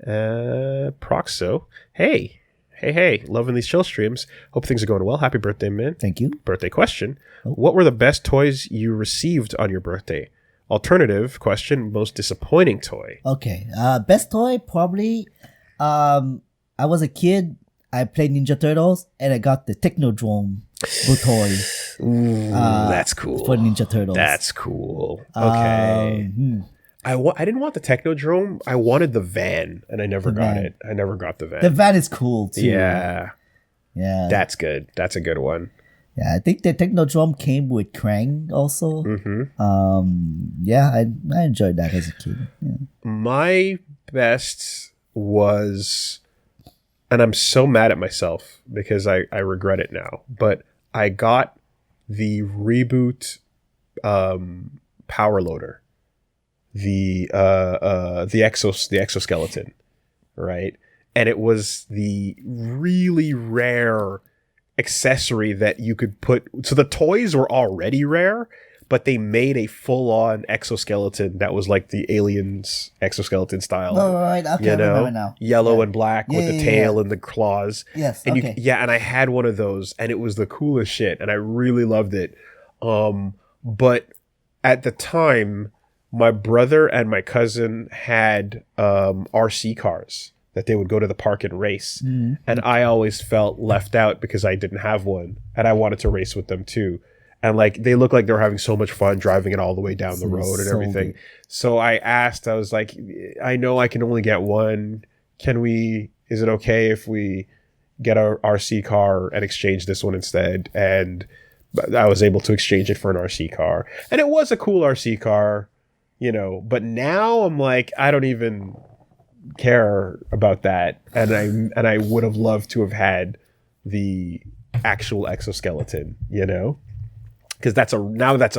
Proxo. Hey, loving these chill streams. Hope things are going well. Happy birthday, Min. Thank you. Birthday question. What were the best toys you received on your birthday? Alternative question, most disappointing toy. Okay. Best toy, probably, I was a kid. I played Ninja Turtles, and I got the Technodrome toy. Ooh, that's cool. For Ninja Turtles. That's cool. Okay. I didn't want the Technodrome. I wanted the van, and I never got it. I never got the van. The van is cool, too. Yeah. Yeah. That's good. That's a good one. Yeah, I think the Technodrome came with Krang also. Yeah, I enjoyed that as a kid. Yeah. My best was, and I'm so mad at myself because I regret it now, but I got the Reboot power loader. The exoskeleton, right? And it was the really rare accessory that you could put. So the toys were already rare, but they made a full-on exoskeleton that was like the Aliens exoskeleton style. Oh, right. Okay, I remember now. Yellow and black with the tail and the claws. Yes, and okay. And I had one of those, and it was the coolest shit, and I really loved it. But at the time, my brother and my cousin had RC cars that they would go to the park and race. And I always felt left out because I didn't have one, and I wanted to race with them too. And like they looked like they were having so much fun driving it all the way down the road and everything. So I asked, I was like, I know I can only get one. Is it okay if we get our RC car and exchange this one instead? And I was able to exchange it for an RC car. And it was a cool RC car, but now I'm like, I don't even care about that. And I would have loved to have had the actual exoskeleton, because that's a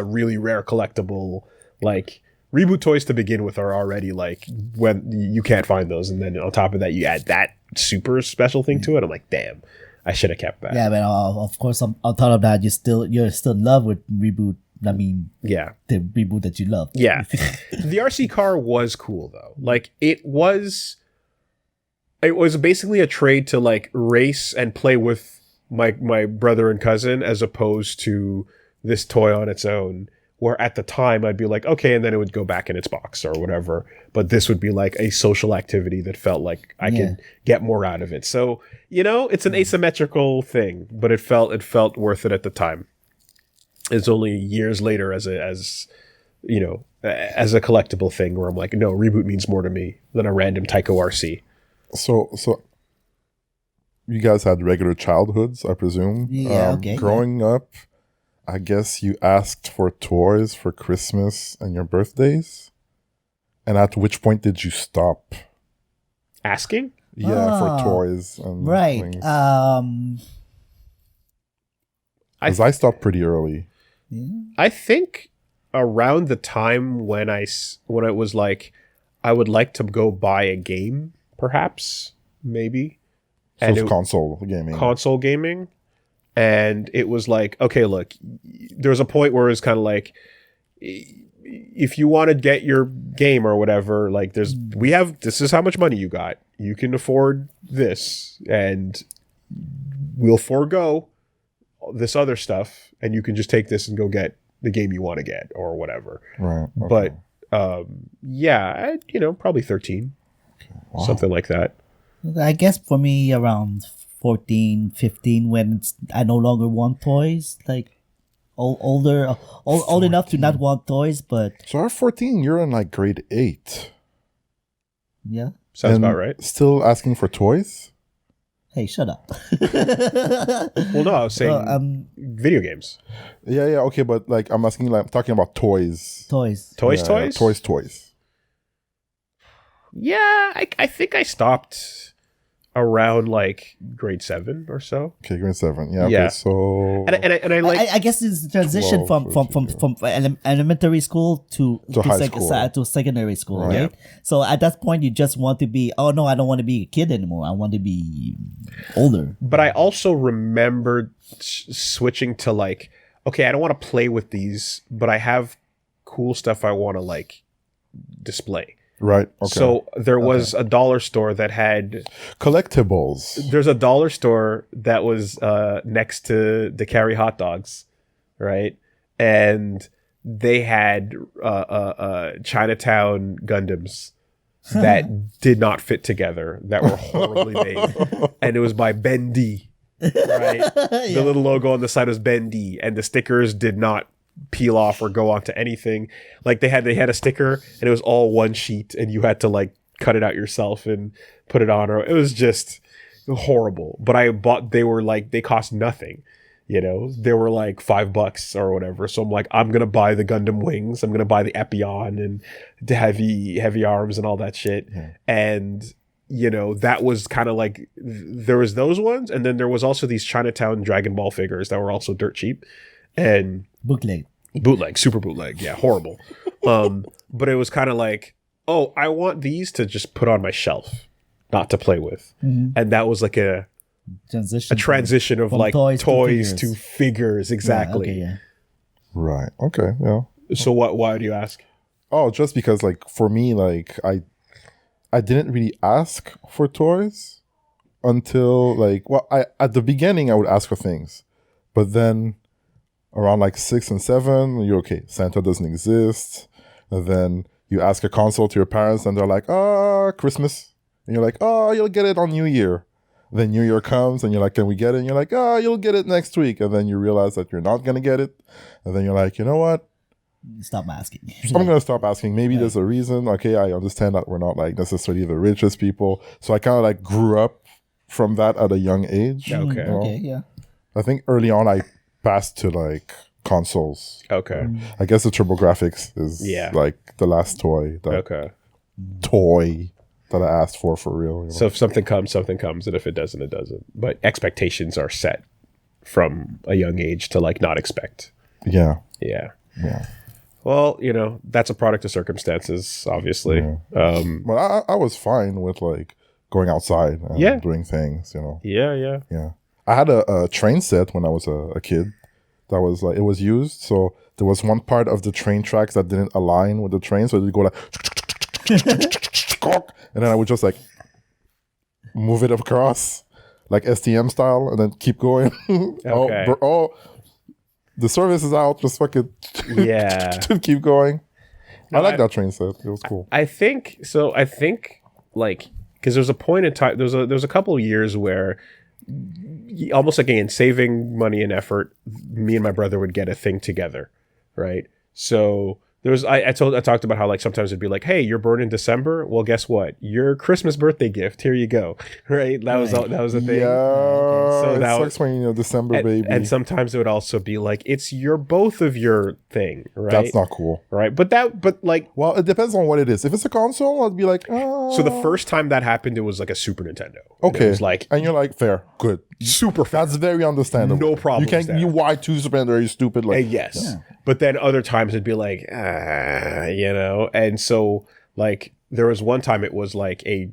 really rare collectible. Like Reboot toys to begin with are already like when you can't find those, and then on top of that you add that super special thing to it. I'm like, damn, I should have kept that. Yeah, but of course on top of that, you're still in love with Reboot. I mean, yeah, the Reboot that you love. Yeah, the RC car was cool though. Like it was basically a trade to like race and play with my brother and cousin, as opposed to this toy on its own, where at the time I'd be like, okay, and then it would go back in its box or whatever. But this would be like a social activity that felt like I could get more out of it. So, it's an asymmetrical thing, but it felt worth it at the time. It's only years later as a collectible thing where I'm like, no, Reboot means more to me than a random Tyco RC. So you guys had regular childhoods, I presume. Yeah, okay. Growing up, I guess you asked for toys for Christmas and your birthdays. And at which point did you stop asking? Yeah, for toys and right. things. Because I stopped pretty early. I think around the time when it was like, I would like to go buy a game, perhaps, maybe. So and it's console gaming. Console gaming. And it was like, okay, look, there was a point where it was kind of like, if you want to get your game or whatever, like this is how much money you got. You can afford this, and we'll forego this other stuff, and you can just take this and go get the game you want to get or whatever. Right. Okay. But probably 13, Wow. something like that. I guess for me around 14, 15, when I no longer want toys, like old enough to not want toys, but So at 14, you're in like grade 8. yeah. Sounds And about right. Still asking for toys? Hey, shut up. Well, no, I was saying video games. Yeah, okay, but like I'm talking about toys. Toys. Toys? Toys. Yeah, I think I stopped around like grade 7 or so. Okay, grade 7. Yeah, Yeah. okay, so... And I like... I guess it's the transition 12, from elementary school to high school. to secondary school, Right. right? So at that point, you just want to be, oh no, I don't want to be a kid anymore. I want to be older. But I also remembered switching to like, okay, I don't want to play with these, but I have cool stuff I want to like display. Right. Okay. So there was a dollar store that had Collectibles. there's a dollar store that was next to the Carry hot dogs, right? And they had Chinatown Gundams that did not fit together, that were horribly made, and it was by Ben D. Right, the little logo on the side was Ben D, and the stickers did not peel off or go onto anything. Like they had a sticker, and it was all one sheet, and you had to like cut it out yourself and put it on. Or it was just horrible. But I bought. They cost nothing. They were like $5 or whatever. So I'm like, I'm gonna buy the Gundam wings. I'm gonna buy the Epion and the heavy arms and all that shit. Yeah. And that was kind of like, there was those ones, and then there was also these Chinatown Dragon Ball figures that were also dirt cheap and Bootleg, super bootleg, yeah, horrible. But it was kind of like, oh, I want these to just put on my shelf, not to play with, and that was like a transition of like toys to figures, exactly. Yeah, okay, yeah. Right. Okay. Yeah. So why do you ask? Oh, just because like for me, like I didn't really ask for toys until like, well, at the beginning I would ask for things, but then around like 6 and 7, you're okay. Santa doesn't exist. And then you ask a console to your parents and they're like, Christmas. And you're like, you'll get it on New Year. Then New Year comes and you're like, can we get it? And you're like, you'll get it next week. And then you realize that you're not going to get it. And then you're like, you know what? Stop asking. I'm going to stop asking. Maybe there's a reason. Okay, I understand that we're not like necessarily the richest people. So I kind of like grew up from that at a young age. Okay. Okay, yeah. I think early on I passed to like consoles. Okay. I guess the TurboGrafx is like the last toy that I asked for real. So if something comes, and if it doesn't, it doesn't. But expectations are set from a young age to like not expect. Yeah. Well, that's a product of circumstances, obviously. Yeah. But I was fine with like going outside and doing things, Yeah. I had a train set when I was a kid that was like, it was used. So there was one part of the train tracks that didn't align with the train. So it would go like, and then I would just like move it across like STM style and then keep going. Okay. The service is out. Just fucking keep going. No, I like that train set. It was cool. I think like, because there's a point in time, there's a couple of years where almost like, again, saving money and effort, me and my brother would get a thing together, right? So there was I talked about how like sometimes it'd be like, hey, you're born in December, well, guess what, your Christmas birthday gift, here you go. Right, that was the thing. So that sucks when December baby. And sometimes it would also be like, it's both of your thing, right? That's not cool, right? But like, well, it depends on what it is. If it's a console, I'd be like, so the first time that happened, it was like a Super Nintendo. Okay, it was like, and you're like, fair, good, super fair. That's very understandable. No problem. You why two Super Nintendo? Are you stupid? Like, yes. But then other times it'd be like, and so like there was one time it was like we're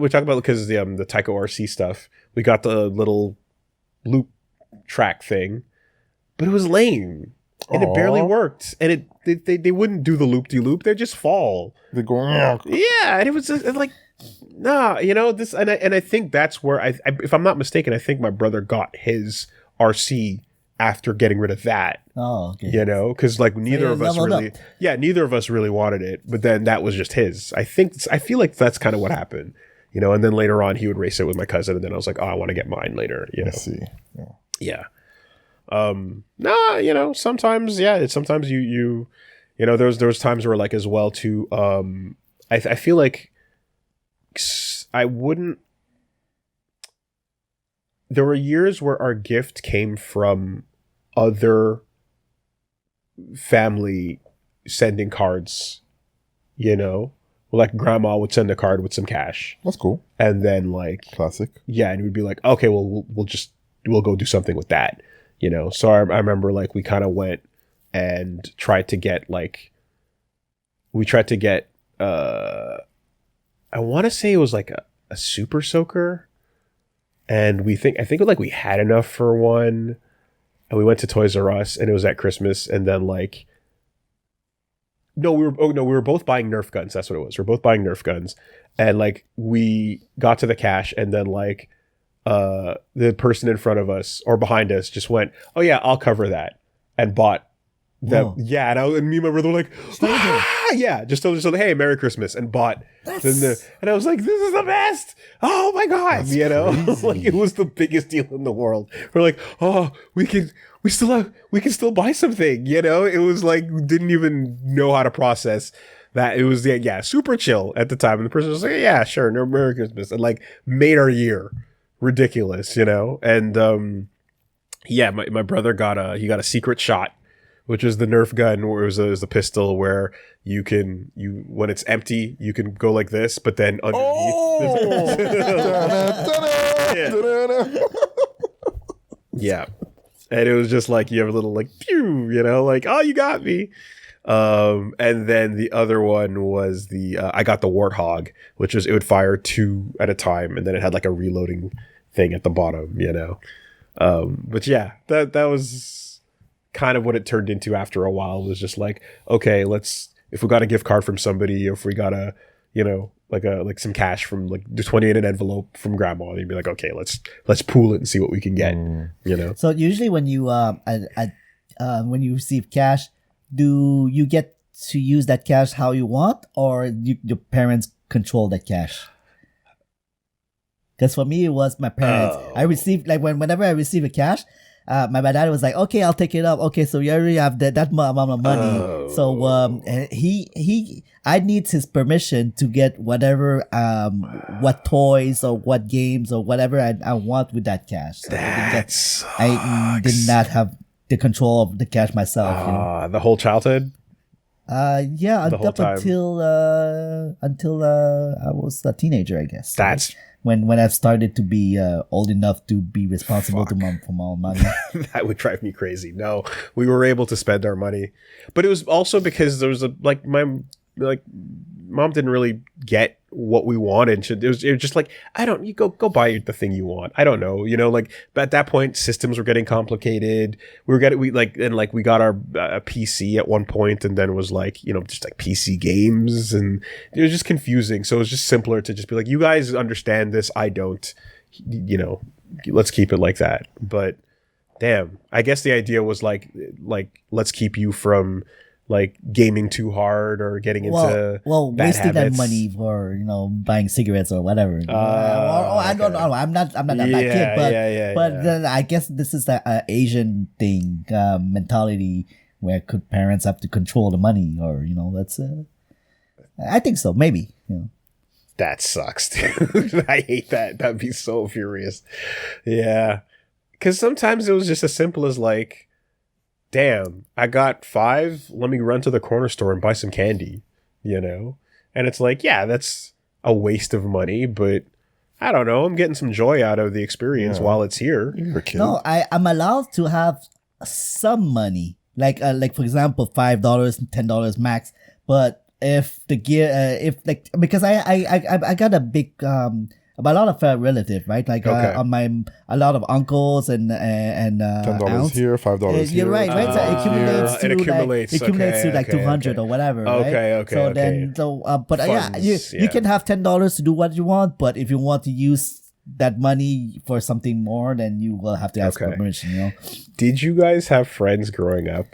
talking about because the Tyco RC stuff, we got the little loop track thing, but it was lame and it barely worked, and they wouldn't do the loop-de-loop, they just fall. They go, and it was just like, nah, this, and I think that's where I if I'm not mistaken, I think my brother got his RC after getting rid of that. Oh, okay. Because like neither of us really wanted it, but then that was just his. I feel like that's kind of what happened, and then later on he would race it with my cousin, and then I was like, oh, I want to get mine later. I see. Yeah. Sometimes, sometimes you there was times where like as well too, I feel like I wouldn't. There were years where our gift came from other family sending cards, like grandma would send a card with some cash. That's cool. And then like classic. Yeah. And we'd be like, okay, well, we'll go do something with that, So I remember like we kind of went and tried to get I want to say it was like a super soaker. And I think like we had enough for one, and we went to Toys R Us, and it was at Christmas, and then like No, we were both buying Nerf guns. That's what it was. We were both buying Nerf guns, and like we got to the cash, and then like the person in front of us or behind us just went, "Oh yeah, I'll cover that," and bought that. Whoa. Yeah, and me and my brother were like, yeah, just told hey, Merry Christmas, and bought. And I was like, this is the best. Oh my god, That's you know, crazy. like it was the biggest deal in the world. We're like, oh, we can still buy something, you know. It was like we didn't even know how to process that. It was super chill at the time, and the person was like, yeah, sure, no, Merry Christmas, and like made our year ridiculous, you know. And yeah, my brother got a secret shot, which is the Nerf gun, where it was a pistol where you when it's empty, you can go like this, but then underneath. Yeah. And it was just like you have a little like pew, you know, like, oh, you got me. And then the other one was I got the Warthog, which was it would fire 2 at a time, and then it had like a reloading thing at the bottom, you know. But yeah, that was kind of what it turned into after a while. It was just like, okay, if we got a gift card from somebody, or if we got a, you know, like some cash from like the 20 in an envelope from grandma, you'd be like, okay, let's pool it and see what we can get, you know. So usually when you when you receive cash, do you get to use that cash how you want, or your parents control that cash? Because for me, it was my parents. I received whenever I receive a cash, my dad was like, "Okay, I'll take it up. Okay, so you already have that amount of money." So I need his permission to get whatever what toys or what games or whatever I want with that cash. So I did not have the control of the cash myself. You know? The whole childhood. Yeah, The whole time. until I was a teenager, I guess. That's when I started to be old enough to be responsible for my own money. that would drive me crazy. No, we were able to spend our money, but it was also because there was my mom didn't really get what we wanted. It was just like, you go buy the thing you want. I don't know, you know, like, but at that point systems were getting complicated. We got our PC at one point, and then it was like, you know, just like PC games, and it was just confusing. So it was just simpler to just be like, you guys understand this, I don't, you know, let's keep it like that. But damn, I guess the idea was like let's keep you from like gaming too hard or getting into bad wasting habits. that money for, you know, buying cigarettes or whatever. I don't know. I'm not that kid, but then I guess this is the Asian thing mentality where could parents have to control the money, or, you know, that's I think so, maybe, you know. That sucks, dude. I hate that. That'd be so furious. Yeah, because sometimes it was just as simple as like, damn, I got $5. Let me run to the corner store and buy some candy, you know? And it's like, yeah, that's a waste of money, but I don't know. I'm getting some joy out of the experience while it's here. You're a kid. No, I'm allowed to have some money, like for example, $5, $10 max. But if the gear, because I got a big a lot of relatives, right? Like on a lot of uncles and $10 aunts. here, $5 here. You're right, right? So it accumulates to like 200 or whatever. Right? So then, but Funds, you can have $10 to do what you want, but if you want to use that money for something more, then you will have to ask permission. You know? Did you guys have friends growing up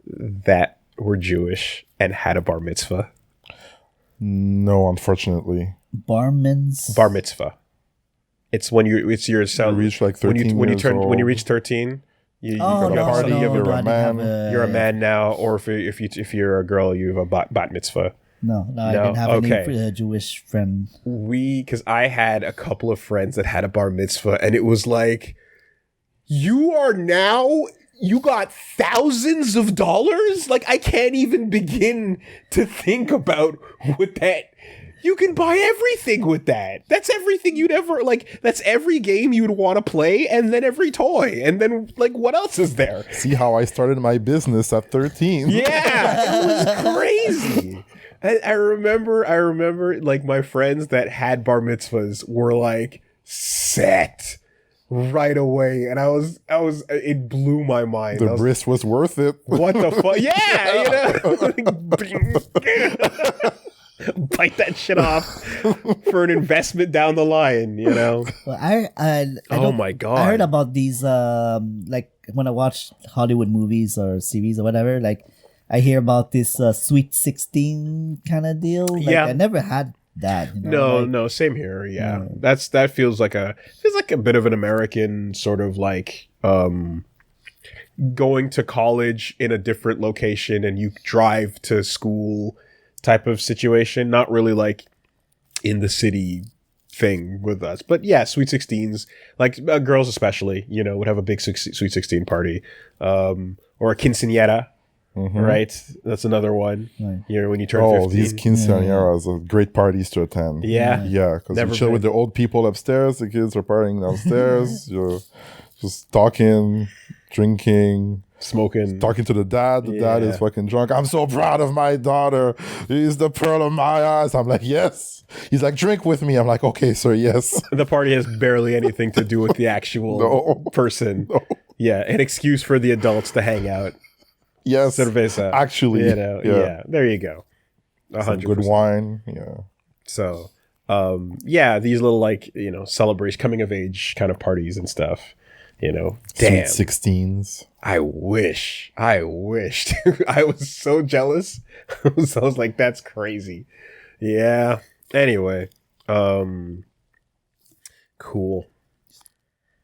that were Jewish and had a bar mitzvah? No, unfortunately. Bar mitzvah. It's when it's your son. You reach like 13 when you years turn old. when you reach 13. You Oh, go to a party. you're a man. You're a man now, or if you're a girl, you have a bat mitzvah. No, I didn't have any Jewish friend. Because I had a couple of friends that had a bar mitzvah, and it was like, you got thousands of dollars? Like, I can't even begin to think about what that. You can buy everything with that. That's everything you'd ever, like, that's every game you'd want to play, and then every toy. And then, like, what else is there? See how I started my business at 13. Yeah, it was crazy. I remember, like, my friends that had bar mitzvahs were, like, set. right away, and it blew my mind. The bris was worth it. What the fuck? Yeah, bite that shit off for an investment down the line. Well, Oh my god! I heard about these like when I watch Hollywood movies or series or whatever. Like I hear about this Sweet 16 kind of deal. Like, yeah, I never had that. No, same here. Yeah, that feels like a bit of an American sort of like going to college in a different location and you drive to school type of situation. Not really like in the city thing with us, but yeah, Sweet 16s, like girls especially, would have a big Sweet 16 party, or a quinceañera. Right, that's another one. Right. When you turn 15. These quinceañeras are great parties to attend. Yeah, because you chill with the old people upstairs, the kids are partying downstairs. You're just talking, drinking, smoking, talking to the dad. The dad is fucking drunk. I'm so proud of my daughter. He's the pearl of my eyes. I'm like, yes. He's like, drink with me. I'm like, okay, sir, yes. The party has barely anything to do with the actual person. No. Yeah, an excuse for the adults to hang out. Yes, cerveza. Actually, yeah. There you go. 100%. Good wine. Yeah. So, these little like celebration, coming of age kind of parties and stuff. Damn. Sweet 16s. I wished. I was so jealous. I was like, that's crazy. Yeah. Anyway, cool.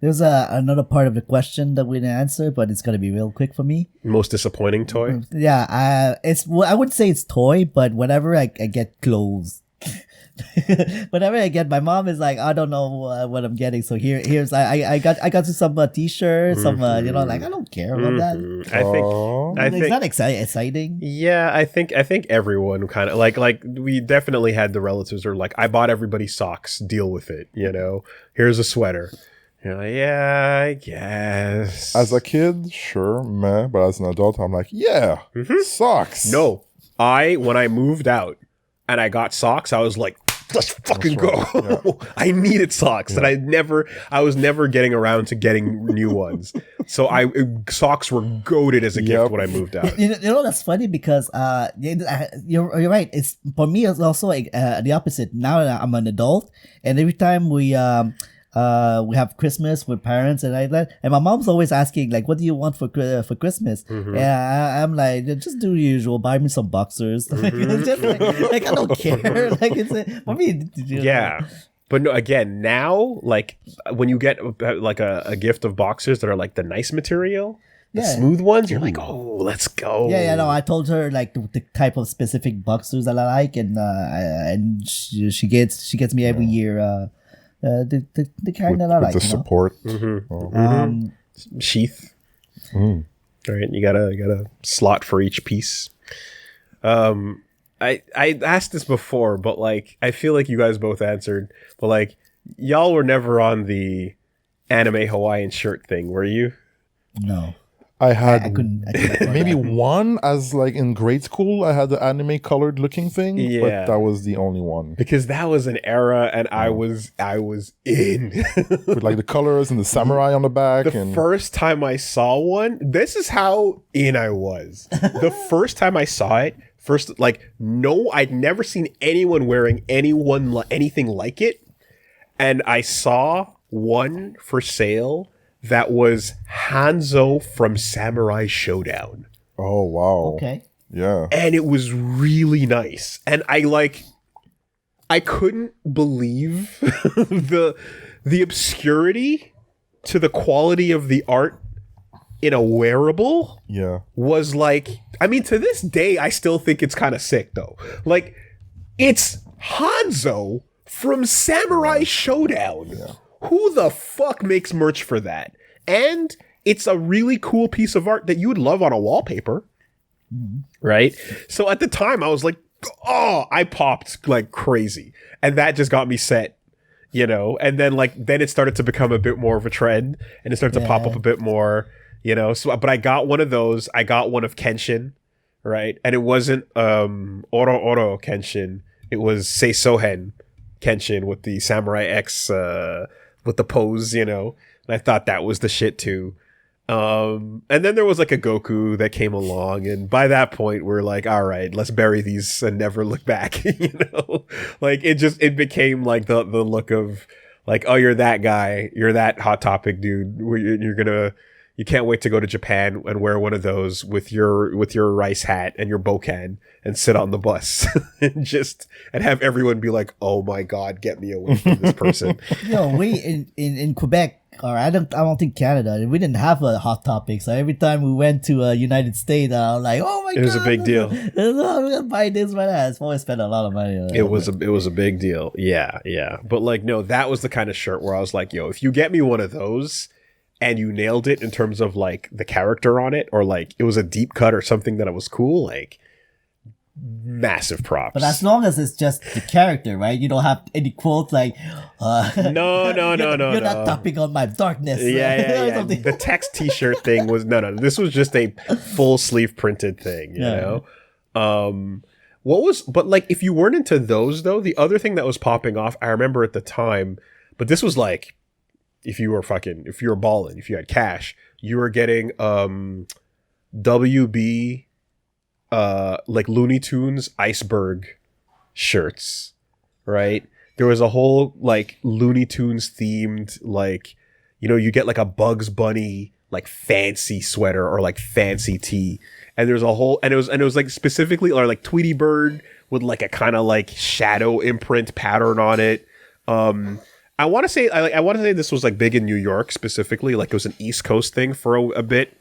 There's another part of the question that we didn't answer, but it's gonna be real quick for me. Most disappointing toy? Yeah, I wouldn't say it's toy, but whenever I get clothes, whenever I get, my mom is like, I don't know what I'm getting. So here's I got you some t-shirts, some like I don't care about that. I think it's not exciting. Yeah, I think everyone kind of like we definitely had the relatives who are like, I bought everybody socks. Deal with it. Here's a sweater. Yeah, I guess. As a kid, sure, meh. But as an adult, I'm like, socks. No, when I moved out and I got socks, I was like, let's fucking go. Yeah. I needed socks, and I was never getting around to getting new ones. So socks were goated as a gift when I moved out. That's funny because you're right. It's for me. It's also the opposite. Now that I'm an adult, and every time we have Christmas with parents and like that, and my mom's always asking like, "What do you want for Christmas?" Yeah, I'm like, just do the usual. Buy me some boxers. It's just like I don't care. Like it's for me. But no, again, now like when you get like a gift of boxers that are like the nice material, the smooth ones, you're like, oh, let's go. No, I told her like the type of specific boxers that I like, and she gets me every year. The kind that I like, the support, sheath. All right, you got a slot for each piece. I asked this before, but like I feel like you guys both answered, but like y'all were never on the anime Hawaiian shirt thing, were you? No. I had maybe one as like in grade school. I had the anime colored looking thing, but that was the only one because that was an era, and I was in with like the colors and the samurai on the back. The first time I saw one, this is how in I was. The first time I saw it, I'd never seen anyone wearing anything like it, and I saw one for sale. That was Hanzo from Samurai Showdown. Oh, wow. Okay. Yeah. And it was really nice. And I couldn't believe the obscurity to the quality of the art in a wearable. Yeah. Was like, I mean, to this day, I still think it's kind of sick, though. Like, it's Hanzo from Samurai Showdown. Yeah. Who the fuck makes merch for that? And it's a really cool piece of art that you would love on a wallpaper. Right? So at the time I was like, oh, I popped like crazy. And that just got me set, and then it started to become a bit more of a trend and it started to pop up a bit more, so, but I got one of those. I got one of Kenshin, right? And it wasn't, Oro Kenshin. It was Seisohen Kenshin with the Samurai X, with the pose, And I thought that was the shit too. And then there was like a Goku that came along, and by that point we're like, all right, let's bury these and never look back. Like it became like the look of like, oh, you're that guy, you're that Hot Topic dude. You can't wait to go to Japan and wear one of those with your rice hat and your bokan and sit on the bus and have everyone be like, oh my God, get me away from this person. We in Quebec, or I don't think Canada, we didn't have a Hot Topic. So every time we went to United States, I was like, oh my God. It was a big deal. I'm going to buy this, my ass. Always spent a lot of money on it. It was a big deal. Yeah. But like, no, that was the kind of shirt where I was like, yo, if you get me one of those, and you nailed it in terms of like the character on it, or like it was a deep cut or something that it was cool, like massive props. But as long as it's just the character, right? You don't have any quotes like, no. You're not tapping on my darkness. Yeah. The text T-shirt thing was no. This was just a full sleeve printed thing, you know. But like if you weren't into those though, the other thing that was popping off, I remember at the time, but this was like, if you were balling, if you had cash, you were getting WB like Looney Tunes iceberg shirts, right? There was a whole like Looney Tunes themed, like, you get like a Bugs Bunny like fancy sweater or like fancy tee, and there's a whole, and it was like specifically, or like Tweety Bird with like a kind of like shadow imprint pattern on it. I want to say this was like big in New York specifically, like it was an East Coast thing for a bit,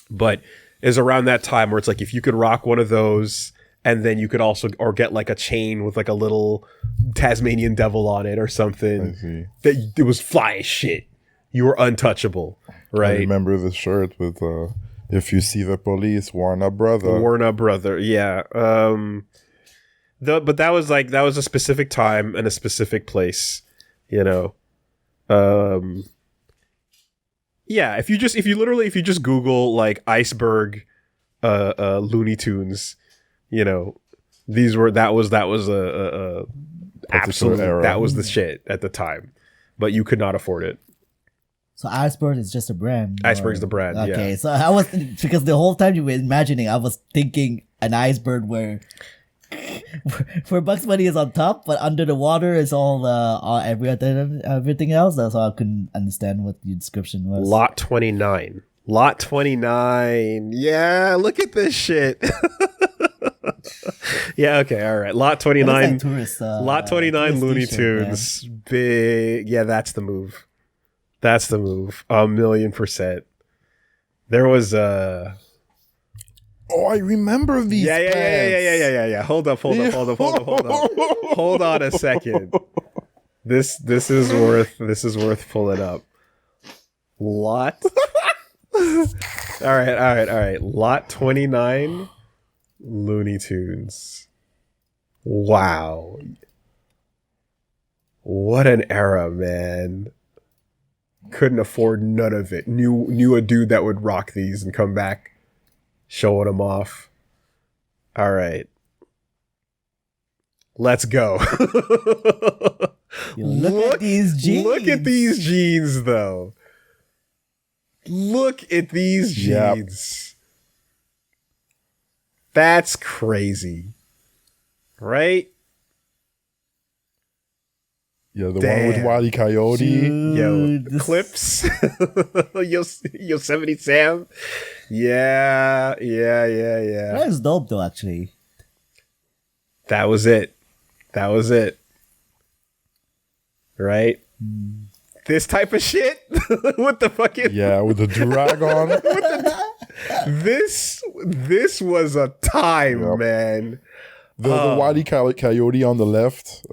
but is around that time where it's like if you could rock one of those, and then you could also get like a chain with like a little Tasmanian devil on it or something, that it was fly as shit. You were untouchable, right? I remember the shirt with if you see the police, warn a brother. Yeah. But that was a specific time and a specific place. Yeah, if you just Google like iceberg Looney Tunes, that was a absolute era. That was the shit at the time, but you could not afford it. So iceberg is just a brand. Iceberg's the brand. Okay, yeah. So I was, because the whole time you were imagining, I was thinking an iceberg where Bugs Bunny is on top, but under the water is all everything else. That's why I couldn't understand what the description was. Lot 29. Yeah, look at this shit. Yeah, okay, all right. Lot 29. Lot 29 Looney Tunes. Man. Big. Yeah, that's the move. 1,000,000%. There was Oh, I remember these. Yeah. Hold up. Hold on a second. This is worth pulling up. Lot. All right. Lot 29 Looney Tunes. Wow. What an era, man. Couldn't afford none of it. Knew a dude that would rock these and come back showing them off. All right. Let's go. Look at these jeans. Look at these jeans, though. Look at these jeans. Yep. That's crazy. Right? Yeah, the one with Wile E. Coyote. Dude, Clips. Yosemite Sam. Yeah. That was dope, though, actually. That was it. Right? This type of shit? With the fucking... Yeah, with the drag on. This was a time, man. The Wile E. Coyote on the left,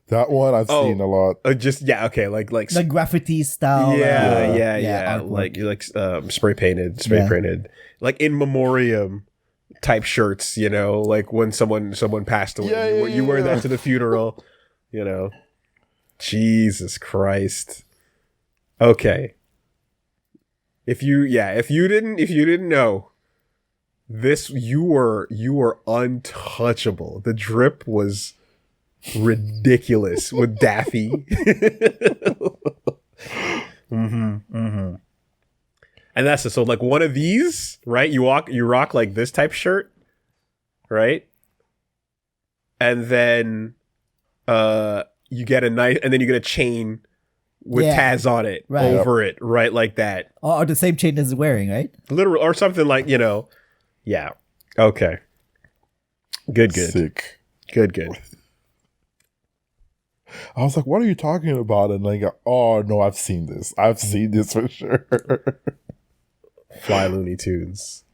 that one I've seen a lot. Okay, like the graffiti style. Yeah. Like spray painted, like in memoriam type shirts. Like when someone passed away, you wear that to the funeral. Jesus Christ. Okay. If you didn't know this, you were untouchable. The drip was ridiculous with Daffy. And that's so like one of these, right? You rock like this type shirt, right? And then you get a nice, and then you get a chain with Taz on it over it, right? Like that. Or the same chain as wearing, right? Literal or something like, yeah. Okay. Good. Sick. Good. I was like, what are you talking about? And like, oh no, I've seen this. I've seen this for sure. Fly Looney Tunes.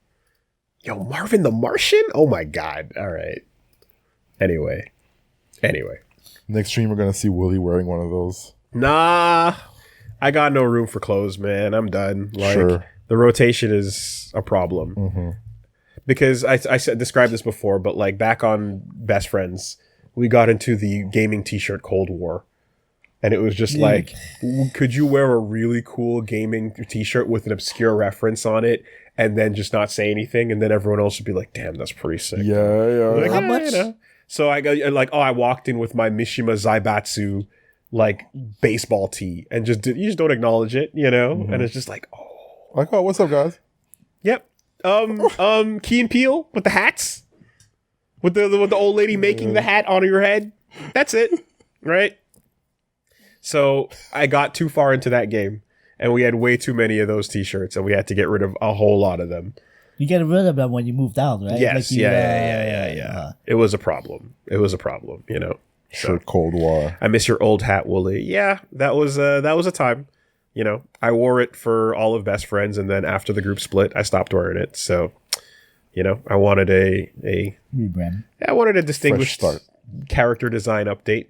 Yo, Marvin the Martian? Oh my God. All right. Anyway. Next stream, we're going to see Woolie wearing one of those. Nah. I got no room for clothes, man. I'm done. Like, the rotation is a problem. Because I described this before, but like back on Best Friends, we got into the gaming t-shirt Cold War. And it was just like, could you wear a really cool gaming t-shirt with an obscure reference on it and then just not say anything? And then everyone else would be like, damn, that's pretty sick. Yeah. Like, How much? So I go like, I walked in with my Mishima Zaibatsu like baseball tee and you just don't acknowledge it, And it's just like, Like, oh, what's up, guys? Yep. Key and Peele with the hats, with the old lady making the hat on your head. That's it, right? So I got too far into that game, and we had way too many of those T-shirts, and we had to get rid of a whole lot of them. You get rid of them when you moved out, right? Yes, Like yeah. It was a problem. Shirt Cold War. I miss your old hat, Woolie. Yeah, that was a time. I wore it for all of Best Friends, and then after the group split, I stopped wearing it. So, I wanted a rebrand. I wanted a distinguished character design update.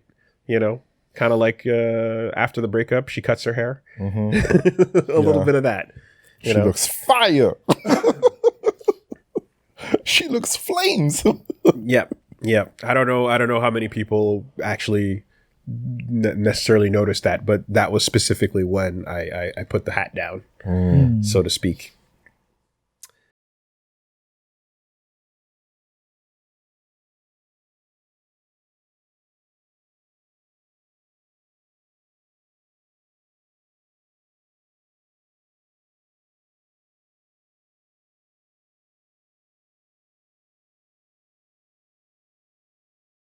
Kind of like after the breakup, she cuts her hair. A little bit of that. She looks fire. She looks flames. Yep. I don't know how many people actually necessarily noticed that, but that was specifically when I put the hat down, so to speak.